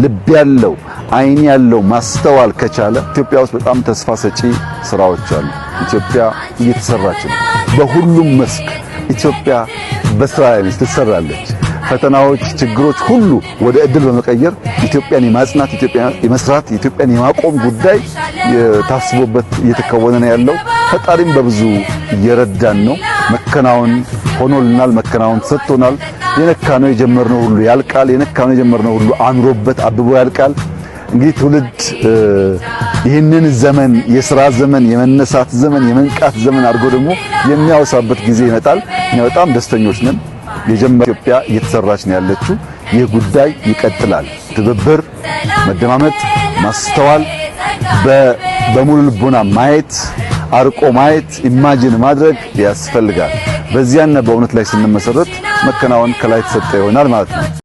ልብ ያለው አይን ያለው ማስተዋል ከቻለ ኢትዮጵያ ውስጥ በጣም ተስፋ ሰጪ ስራዎች አሉ። ኢትዮጵያ እየተሰራች ነው። በሁሉም መስክ ኢትዮጵያ በስራ ላይ ትሰራለች። ፈተናዎች፣ ችግሮች ሁሉ ወደ እድል በመቀየር ኢትዮጵያን የማጽናት፣ ኢትዮጵያን የመስራት፣ ኢትዮጵያን የማቆም ጉዳይ ታስቦበት እየተከወነ ነው ያለው። ፈጣሪም በብዙ እየረዳን ነው። መከናወን ሆኖልናል። መከናወን ሰጥቶናል። የነካነው የጀመርነው ሁሉ ያልቃል። የነካነው የጀመርነው ሁሉ አምሮበት አብቦ ያልቃል። እንግዲህ ትውልድ ይህንን ዘመን የሥራ ዘመን፣ የመነሳት ዘመን፣ የመንቃት ዘመን አድርጎ ደግሞ የሚያወሳበት ጊዜ ይመጣል። እኛ በጣም ደስተኞች ነን። የጀመረ ኢትዮጵያ እየተሰራች ነው ያለችው። ይህ ጉዳይ ይቀጥላል። ትብብር፣ መደማመጥ፣ ማስተዋል፣ በሙሉ ልቦና ማየት፣ አርቆ ማየት፣ ኢማጂን ማድረግ ያስፈልጋል። በዚያና በእውነት ላይ ስንመሰረት መከናወን ከላይ ተሰጠ ይሆናል ማለት ነው።